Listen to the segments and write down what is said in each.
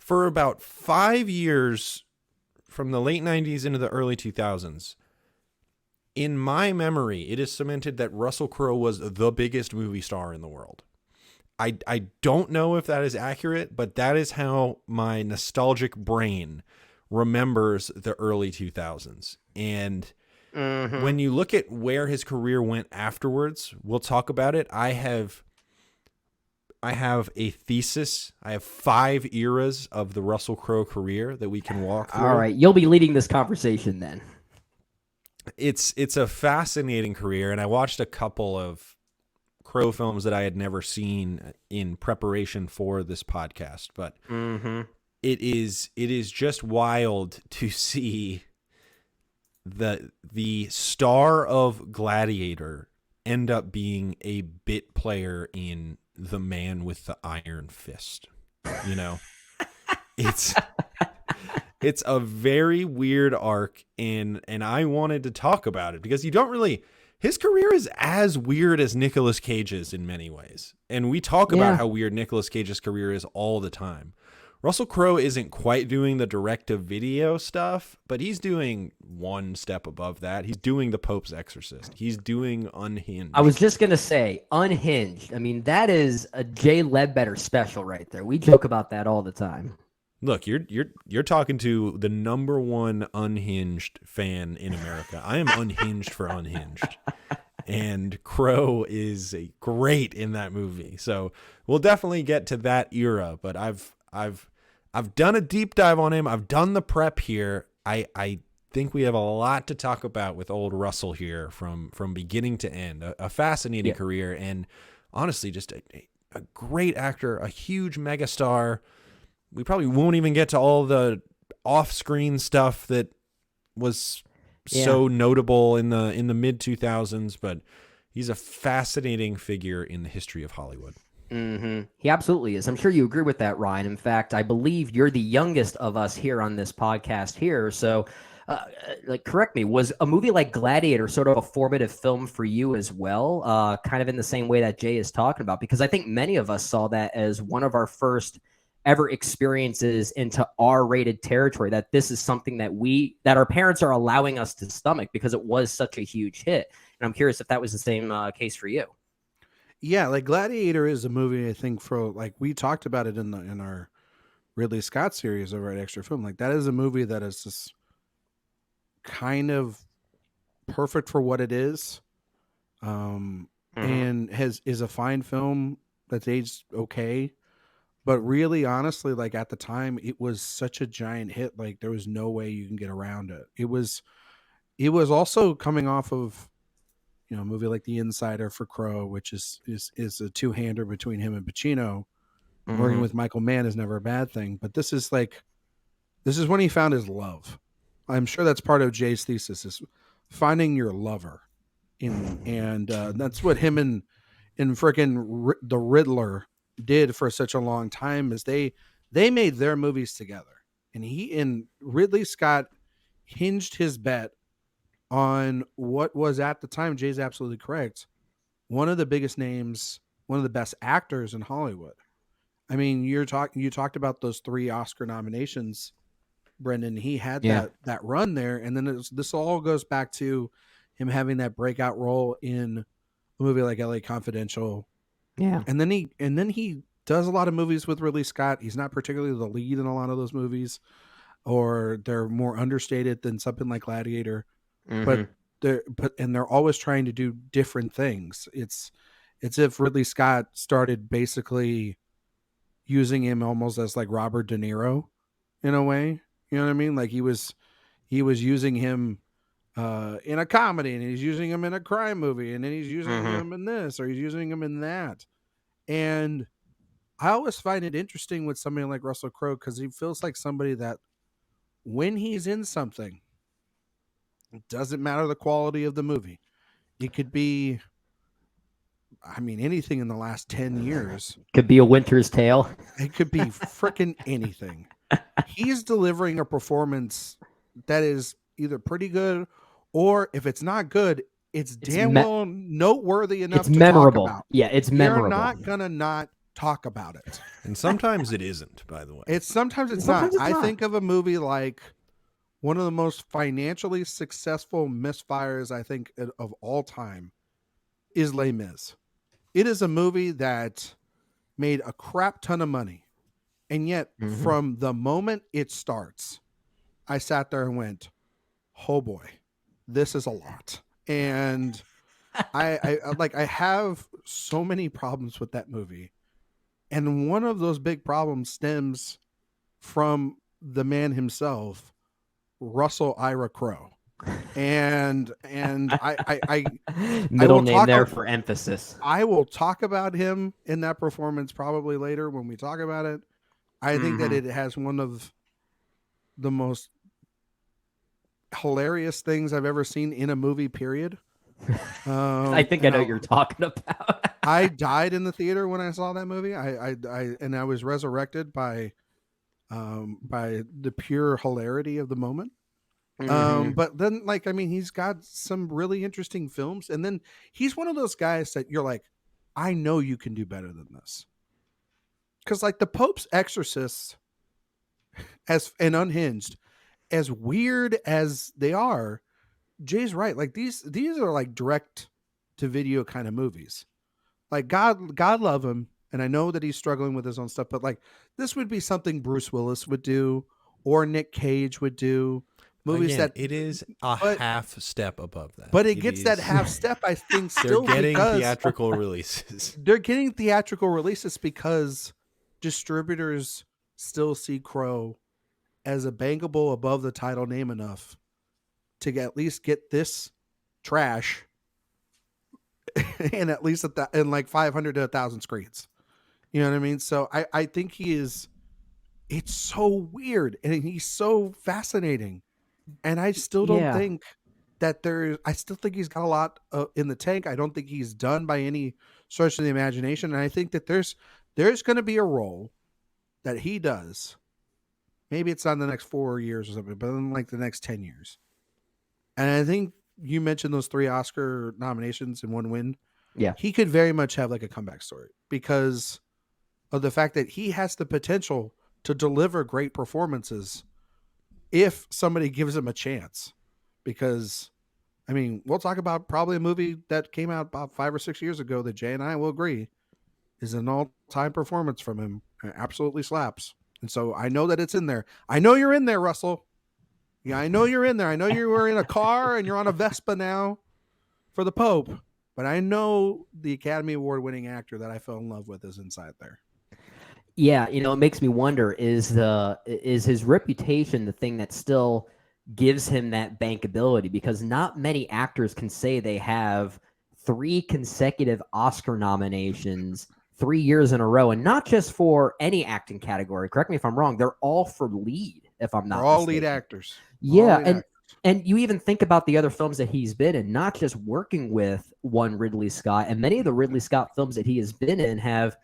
for about 5 years, from the late 90s into the early 2000s, in my memory, it is cemented that Russell Crowe was the biggest movie star in the world. I don't know if that is accurate, but that is how my nostalgic brain remembers the early 2000s. And when you look at where his career went afterwards, we'll talk about it. I have a thesis. I have 5 eras of the Russell Crowe career that we can walk through. All right, you'll be leading this conversation then. It's a fascinating career, and I watched a couple of Crowe films that I had never seen in preparation for this podcast, but it is just wild to see the star of Gladiator end up being a bit player in The Man with the Iron Fist. You know, it's a very weird arc, and I wanted to talk about it because you don't really. His career is as weird as Nicolas Cage's in many ways. And we talk about how weird Nicolas Cage's career is all the time. Russell Crowe isn't quite doing the direct-to-video stuff, but he's doing one step above that. He's doing The Pope's Exorcist. He's doing Unhinged. I was just going to say, Unhinged. I mean, that is a Jay Ledbetter special right there. We joke about that all the time. Look, you're talking to the number one Unhinged fan in America. I am unhinged for Unhinged. And Crowe is great in that movie. So we'll definitely get to that era, but I've done a deep dive on him. I've done the prep here. I think we have a lot to talk about with old Russell here from beginning to end. A fascinating career, and honestly just a great actor, a huge megastar. We probably won't even get to all the off-screen stuff that was so notable in the mid 2000s, but he's a fascinating figure in the history of Hollywood. He absolutely is. I'm sure you agree with that, Ryan. In fact, I believe you're the youngest of us here on this podcast here. So, correct me, was a movie like Gladiator sort of a formative film for you as well? Kind of in the same way that Jay is talking about, because I think many of us saw that as one of our first ever experiences into R-rated territory, that this is something that our parents are allowing us to stomach because it was such a huge hit. And I'm curious if that was the same case for you. Yeah, like Gladiator is a movie, I think, for like we talked about it in our Ridley Scott series over at Extra Film. Like that is a movie that is just kind of perfect for what it is. And is a fine film that's aged okay. But really, honestly, like at the time, it was such a giant hit. Like there was no way you can get around it. It was also coming off of, a movie like The Insider for Crowe, which is a two-hander between him and Pacino. Working with Michael Mann is never a bad thing. But this is when he found his love. I'm sure that's part of Jay's thesis, is finding your lover. And that's what him and freaking the Riddler did for such a long time, is they made their movies together, and Ridley Scott hinged his bet on what was at the time, Jay's absolutely correct, one of the biggest names, one of the best actors in Hollywood. I mean, you talked about those 3 Oscar nominations, Brendan. He had that run there, and then this all goes back to him having that breakout role in a movie like LA Confidential. Yeah. And then he does a lot of movies with Ridley Scott. He's not particularly the lead in a lot of those movies, or they're more understated than something like Gladiator. But they're always trying to do different things. It's if Ridley Scott started basically using him almost as like Robert De Niro in a way. You know what I mean? Like he was using him in a comedy, and he's using him in a crime movie, and then he's using him in this, or he's using him in that. And I always find it interesting with somebody like Russell Crowe, because he feels like somebody that when he's in something, it doesn't matter the quality of the movie. It could be, I mean, anything in the last 10 years. Could be A Winter's Tale. It could be freaking anything. He's delivering a performance that is either pretty good, or if it's not good, it's damn well noteworthy enough it's to memorable. talk about. Yeah, it's memorable. You're not going to not talk about it. And sometimes it isn't, by the way. Sometimes it's Sometimes not. it's I not. think of a movie like one of the most financially successful misfires I think of all time is Les Mis. It is a movie that made a crap ton of money. And yet from the moment it starts, I sat there and went, oh boy, this is a lot. And I have so many problems with that movie. And one of those big problems stems from the man himself, Russell Ira Crowe. And I Middle will name talk there for emphasis. I will talk about him in that performance probably later when we talk about it. I think that it has one of the most hilarious things I've ever seen in a movie, period. I think I know what you're talking about. I died in the theater when I saw that movie. I was resurrected by the pure hilarity of the moment. But then, like, I mean, he's got some really interesting films, and then he's one of those guys that you're like, I know you can do better than this. Because like the Pope's Exorcist, and Unhinged, as weird as they are, Jay's right. Like these are like direct to video kind of movies. Like God love him, and I know that he's struggling with his own stuff, but like this would be something Bruce Willis would do or Nick Cage would do. Movies Again, that it is half step above that. But it gets that half step, I think, still they're getting because theatrical releases. They're getting theatrical releases because distributors still see Crow as a bankable above the title name enough to at least get this trash and at least in like 500 to 1,000 screens. You know what I mean? So I think it's so weird and he's so fascinating. And I still don't think that I still think he's got a lot in the tank. I don't think he's done by any stretch of the imagination. And I think that there's going to be a role that he does. Maybe it's not in the next 4 years or something, but in like the next 10 years. And I think you mentioned those 3 Oscar nominations and 1 win. Yeah. He could very much have like a comeback story because of the fact that he has the potential to deliver great performances if somebody gives him a chance. Because, I mean, we'll talk about probably a movie that came out about 5 or 6 years ago that Jay and I will agree is an all-time performance from him. It absolutely slaps. And so I know that it's in there. I know you're in there, Russell. Yeah, I know you're in there. I know you were in a car and you're on a Vespa now for the Pope. But I know the Academy Award winning actor that I fell in love with is inside there. Yeah, it makes me wonder, is his reputation the thing that still gives him that bankability? Because not many actors can say they have 3 consecutive Oscar nominations 3 years in a row, and not just for any acting category. Correct me if I'm wrong. They're all for lead, if I'm not They're all mistaken. lead actors. Yeah, and you even think about the other films that he's been in, not just working with one Ridley Scott, and many of the Ridley Scott films that he has been in have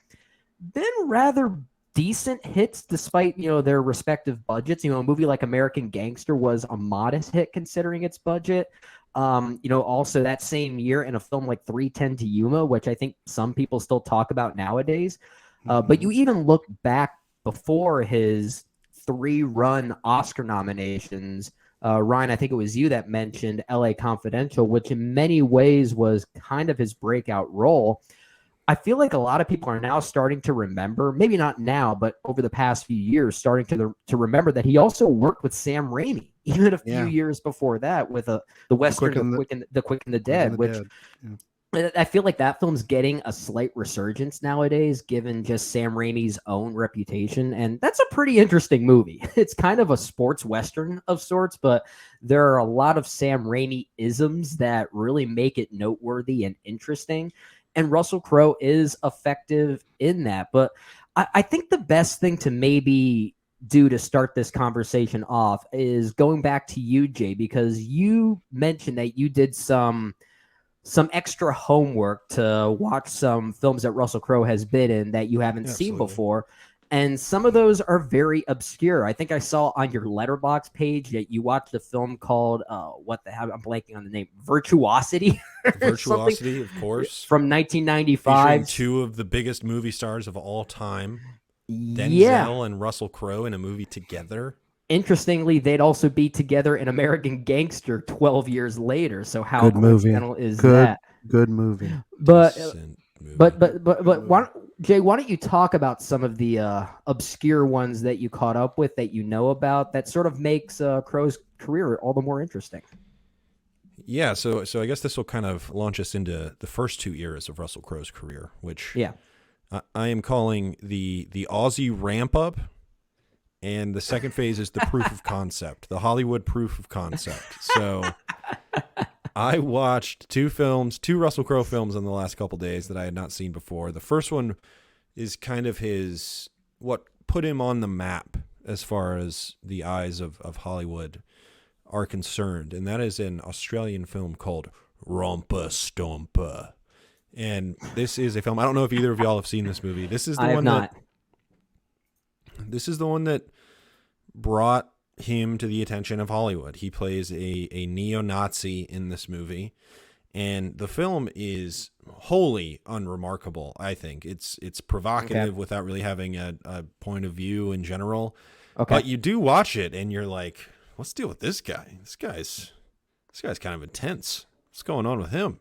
been rather decent hits despite, their respective budgets. A movie like American Gangster was a modest hit considering its budget. Also that same year in a film like 3:10 to Yuma, which I think some people still talk about nowadays. But you even look back before his 3-run Oscar nominations, Ryan, I think it was you that mentioned LA Confidential, which in many ways was kind of his breakout role. I feel like a lot of people are now starting to remember, maybe not now, but over the past few years, starting to remember that he also worked with Sam Raimi, even a few years before that, with the Western, The Quick and the Dead, which I feel like that film's getting a slight resurgence nowadays, given just Sam Raimi's own reputation. And that's a pretty interesting movie. It's kind of a sports Western of sorts, but there are a lot of Sam Raimi isms that really make it noteworthy and interesting. And Russell Crowe is effective in that. But I think the best thing to maybe do to start this conversation off is going back to you, Jay, because you mentioned that you did some extra homework to watch some films that Russell Crowe has been in that you haven't seen before. And some of those are very obscure. I think I saw on your Letterboxd page that you watched a film called what the hell? I'm blanking on the name. Virtuosity. Virtuosity, of course, from featuring 1995. two of the biggest movie stars of all time, Yeah. Denzel and Russell Crowe, in a movie together. Interestingly, they'd also be together in American Gangster 12 years later. So how Good movie. coincidental is that? Good movie. But Decent movie. but Jay, why don't you talk about some of the obscure ones that you caught up with that you know about that sort of makes Crowe's career all the more interesting? Yeah, so I guess this will kind of launch us into the first 2 eras of Russell Crowe's career, which I am calling the Aussie ramp up, and the second phase is the proof of concept, the Hollywood proof of concept. So I watched two Russell Crowe films in the last couple days that I had not seen before. The first one is kind of what put him on the map as far as the eyes of Hollywood are concerned, and that is an Australian film called Romper Stomper. And this is a film, I don't know if either of y'all have seen this movie. This is the one that brought him to the attention of Hollywood. He plays a neo-Nazi in this movie, and the film is wholly unremarkable. I think it's provocative without really having a point of view in general. But you do watch it and you're like, let's deal with this guy. This guy's kind of intense. What's going on with him?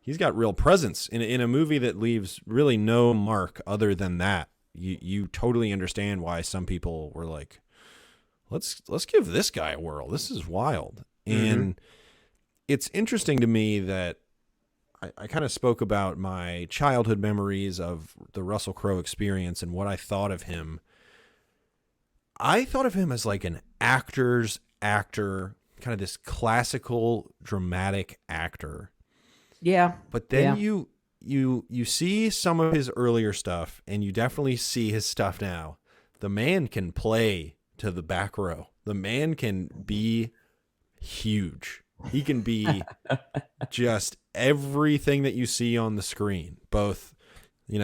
He's got real presence in a movie that leaves really no mark other than that. You totally understand why some people were like, let's give this guy a whirl. This is wild. And it's interesting to me that I kind of spoke about my childhood memories of the Russell Crowe experience and what I thought of him. I thought of him as like an actor's actor, kind of this classical dramatic actor. Yeah. But then you see some of his earlier stuff, and you definitely see his stuff now. The man can play to the back row. The man can be huge. He can be just everything that you see on the screen, both,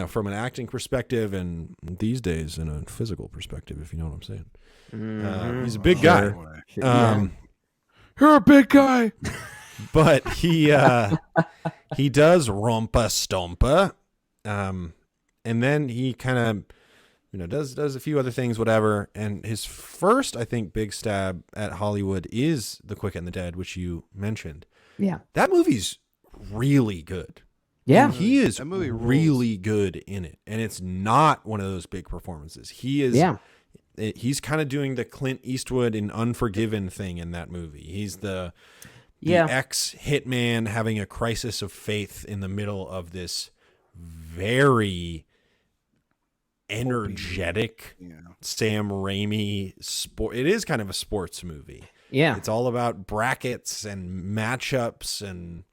from an acting perspective and these days in a physical perspective, if you know what I'm saying. He's a big guy. You're a big guy. But he does rompa stompa, and then he kind of does a few other things, whatever. And his first, I think, big stab at Hollywood is The Quick and the Dead, which you mentioned. Yeah, that movie's really good. Yeah, and he is really good in it, and it's not one of those big performances. He is. Yeah. He's kind of doing the Clint Eastwood in Unforgiven thing in that movie. He's the ex-hitman having a crisis of faith in the middle of this very energetic Sam Raimi sport. It is kind of a sports movie. Yeah. It's all about brackets and matchups and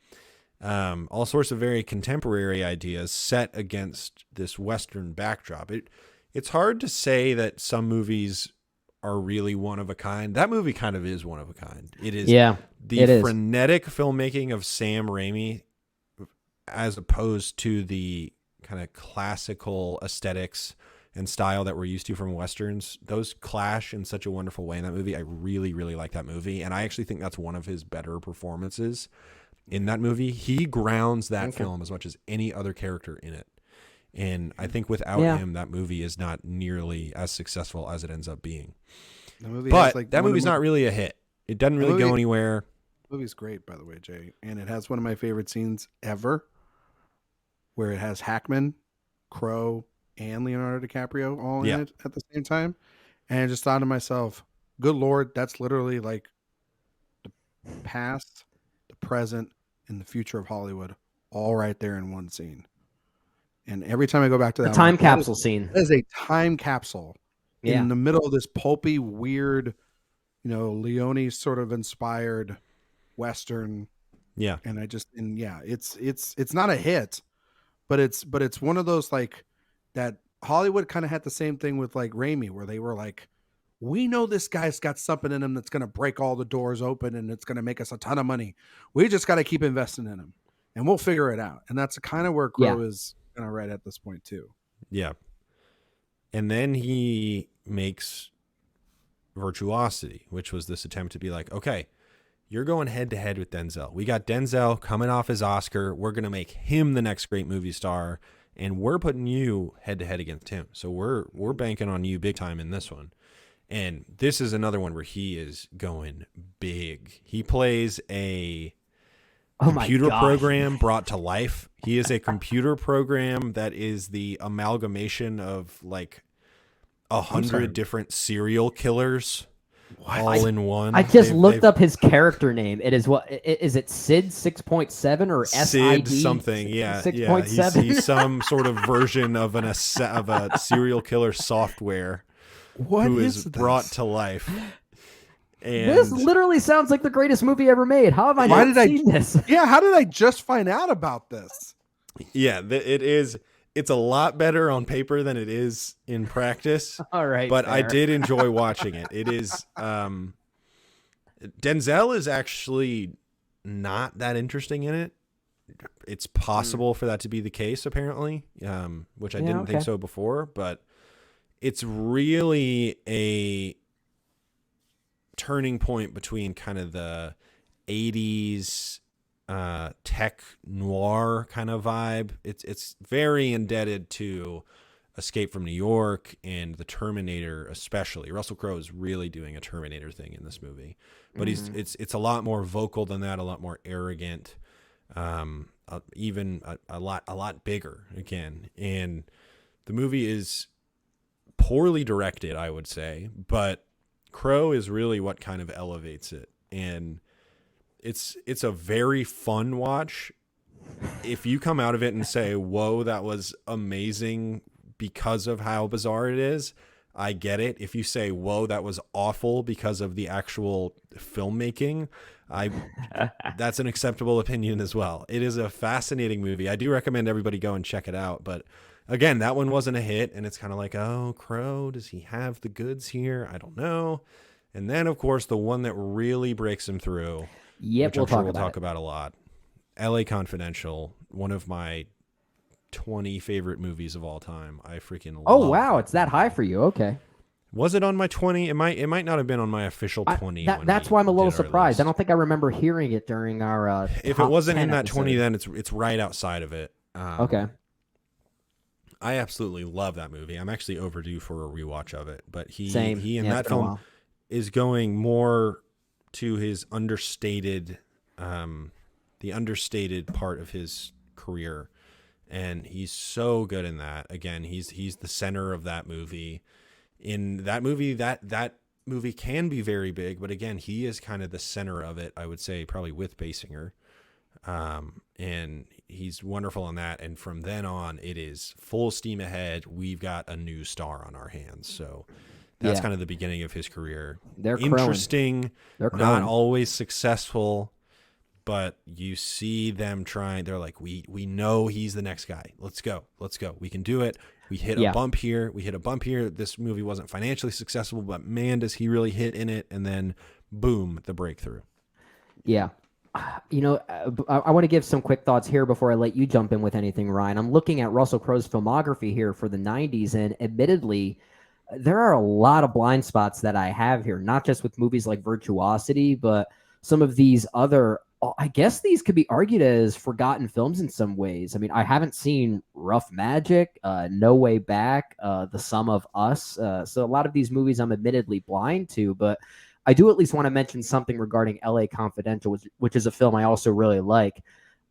all sorts of very contemporary ideas set against this Western backdrop. It's hard to say that some movies are really one of a kind. That movie kind of is one of a kind. It is the frenetic filmmaking of Sam Raimi as opposed to the kind of classical aesthetics and style that we're used to from Westerns. Those clash in such a wonderful way in that movie. I really, really like that movie. And I actually think that's one of his better performances in that movie. He grounds that film as much as any other character in it. And I think without him, that movie is not nearly as successful as it ends up being. But that movie's not really a hit. It doesn't really go anywhere. The movie's great, by the way, Jay. And it has one of my favorite scenes ever, where it has Hackman, Crowe, and Leonardo DiCaprio all in it at the same time. And I just thought to myself, good Lord, that's literally like the past, the present, and the future of Hollywood all right there in one scene. And every time I go back to that time capsule scene, that is a time capsule in the middle of this pulpy, weird, Leone sort of inspired Western. Yeah. And it's not a hit, but it's one of those like that Hollywood kind of had the same thing with like Raimi, where they were like, we know this guy's got something in him that's going to break all the doors open and it's going to make us a ton of money. We just got to keep investing in him and we'll figure it out. And that's kind of where Crowe is kind of right at this point too. Yeah. And then he makes Virtuosity, which was this attempt to be like, okay, you're going head to head with Denzel. We got Denzel coming off his Oscar. We're going to make him the next great movie star, and we're putting you head to head against him. So we're banking on you big time in this one. And this is another one where he is going big. He plays a computer program brought to life. He is a computer program that is the amalgamation of like 100 different serial killers all in one. I just looked up his character name. It is what is it? Sid 6.7 or Sid SID something? Yeah, 6.7. He's some sort of version of a serial killer software who is brought to life. And this literally sounds like the greatest movie ever made. How have I not seen this? Yeah, how did I just find out about this? Yeah, it is. It's a lot better on paper than it is in practice. All right, but fair. I did enjoy watching it. It is Denzel is actually not that interesting in it. It's possible for that to be the case, apparently, which I didn't think so before. But it's really a turning point between kind of the 80s tech noir kind of vibe. It's very indebted to Escape from New York and The Terminator, especially. Russell Crowe is really doing a Terminator thing in this movie, but it's a lot more vocal than that, a lot more arrogant, even a lot bigger again. And the movie is poorly directed, I would say, but Crowe is really what kind of elevates it. And it's a very fun watch. If you come out of it and say, whoa, that was amazing because of how bizarre it is, I get it. If you say, whoa, that was awful because of the actual filmmaking, that's an acceptable opinion as well. It is a fascinating movie. I do recommend everybody go and check it out. But again, that one wasn't a hit, and it's kind of like, oh, Crowe, does he have the goods here? I don't know. And then, of course, the one that really breaks him through, which I'm sure we'll talk about a lot, LA Confidential, one of my 20 favorite movies of all time. I freaking love Oh, wow, that it's that high for you. Okay. Was it on my 20? It might not have been on my official 20. That's why I'm a little surprised. I don't think I remember hearing it during our if it wasn't in that episode. 20, then it's right outside of it. Okay. I absolutely love that movie. I'm actually overdue for a rewatch of it. But he in Yeah, that film is going more to his understated, the understated part of his career, and he's so good in that. Again, he's the center of that movie. In that movie, that movie can be very big, but again, he is kind of the center of it. I would say probably with Basinger, and he's wonderful on that. And from then on, it is full steam ahead. We've got a new star on our hands. So that's kind of the beginning of his career. They're interesting, They're not always successful, but you see them trying. They're like, we know he's the next guy. Let's go. We can do it. We hit a bump here. This movie wasn't financially successful, but man, does he really hit in it. And then boom, the breakthrough. Yeah. You know, I want to give some quick thoughts here before I let you jump in with anything, Ryan. I'm looking at Russell Crowe's filmography here for the 90s, and admittedly, there are a lot of blind spots that I have here, not just with movies like Virtuosity, but some of these other, I guess these could be argued as forgotten films in some ways. I mean, I haven't seen Rough Magic, No Way Back, The Sum of Us. So a lot of these movies I'm admittedly blind to, but I do at least want to mention something regarding LA Confidential, which is a film I also really like.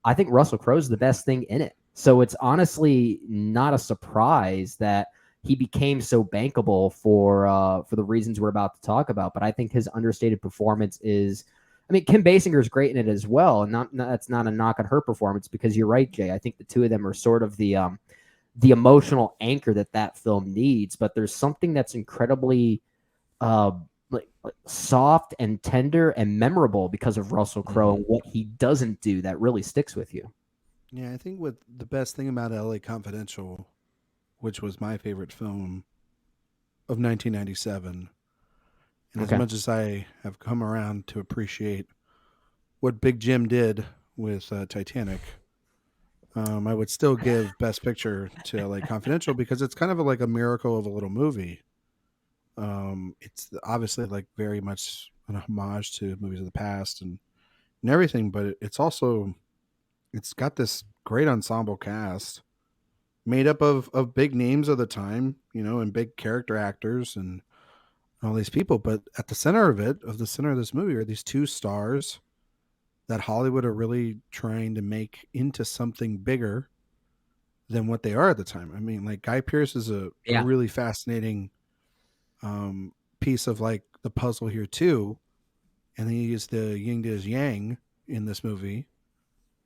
I think Russell Crowe's the best thing in it. So it's honestly not a surprise that he became so bankable for the reasons we're about to talk about. But I think his understated performance is, I mean, Kim Basinger is great in it as well. And that's not a knock on her performance, because you're right, Jay. I think the two of them are sort of the emotional anchor that film needs. But there's something that's incredibly like soft and tender and memorable because of Russell Crowe and what he doesn't do that really sticks with you. Yeah, I think what the best thing about LA Confidential, which was my favorite film of 1997, and as much as I have come around to appreciate what Big Jim did with Titanic, I would still give Best Picture to LA Confidential because it's kind of like a miracle of a little movie. It's obviously like very much an homage to movies of the past and everything, but it's also it's got this great ensemble cast made up of big names of the time, and big character actors and all these people. But at the center of the center of this movie, are these two stars that Hollywood are really trying to make into something bigger than what they are at the time. I mean, like Guy Pearce is a really fascinating piece of like the puzzle here too, and he is the yin to his yang in this movie.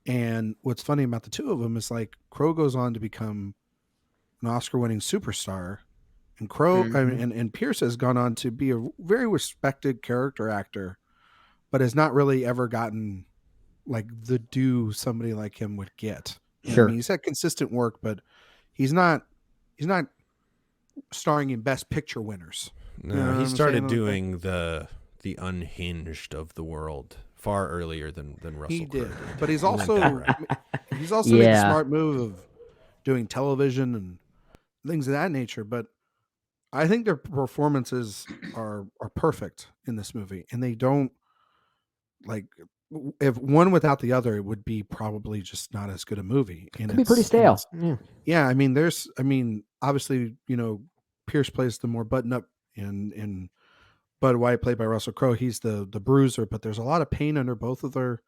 And what's funny about the two of them is like Crowe goes on to become an Oscar-winning superstar, and and Pierce has gone on to be a very respected character actor, but has not really ever gotten like the due somebody like him would get. Sure, I mean, he's had consistent work, but he's not starring in Best Picture winners. No, he started doing the Unhinged of the world far earlier than Russell He did, Crowe. but he's also made the smart move of doing television and things of that nature. But I think their performances are perfect in this movie, and they don't like if one without the other, it would be probably just not as good a movie. And it'd be pretty stale. Yeah, I mean, obviously, Pierce plays the more button up and Bud White, played by Russell Crowe, he's the bruiser, but there's a lot of pain under both of their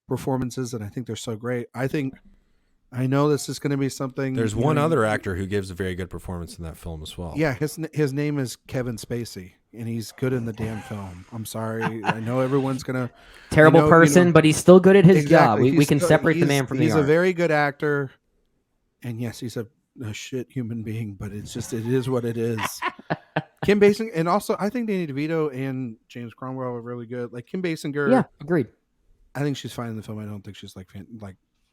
performances, and I think they're so great. I know this is going to be something. There's one other actor who gives a very good performance in that film as well. Yeah, his name is Kevin Spacey, and he's good in the damn film. I'm sorry, I know everyone's gonna terrible person, but he's still good at his job. We can separate the man from the art. He's a very good actor, and yes, he's a shit human being, but it is what it is. Kim Basinger, and also I think Danny DeVito and James Cromwell are really good. Like Kim Basinger, yeah, agreed. I think she's fine in the film. I don't think she's like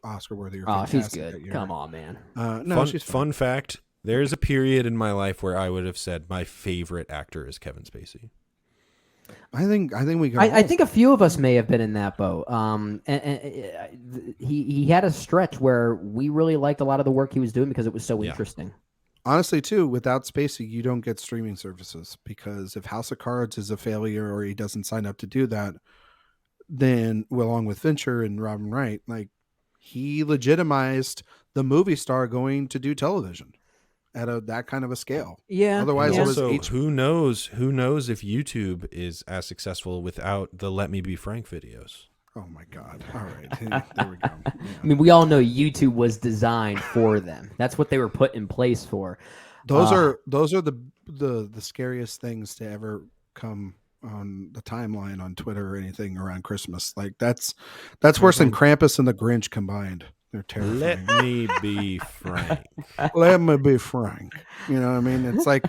Oscar worthy or fantastic. She's good. Come on, man. No, she's fine. Fun fact: there's a period in my life where I would have said my favorite actor is Kevin Spacey. I think we. I think a few of us may have been in that boat. He had a stretch where we really liked a lot of the work he was doing because it was so interesting. Honestly, too, without Spacey, you don't get streaming services, because if House of Cards is a failure or he doesn't sign up to do that, then along with Fincher and Robin Wright, like he legitimized the movie star going to do television at that kind of a scale. Yeah. Otherwise, it was who knows if YouTube is as successful without the Let Me Be Frank videos. Oh my God! All right, there we go. Yeah. I mean, we all know YouTube was designed for them. That's what they were put in place for. Those are the scariest things to ever come on the timeline on Twitter or anything around Christmas. Like that's worse than Krampus and the Grinch combined. They're terrifying. Let me be frank. Let me be frank. You know what I mean? It's like,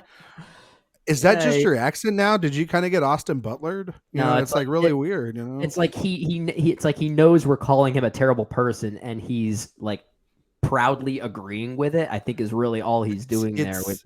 is that just your accent now? Did you kind of get Austin Butlered? No, it's like really weird. You know, it's like it's like he knows we're calling him a terrible person, and he's like proudly agreeing with it. I think is really all he's doing there. With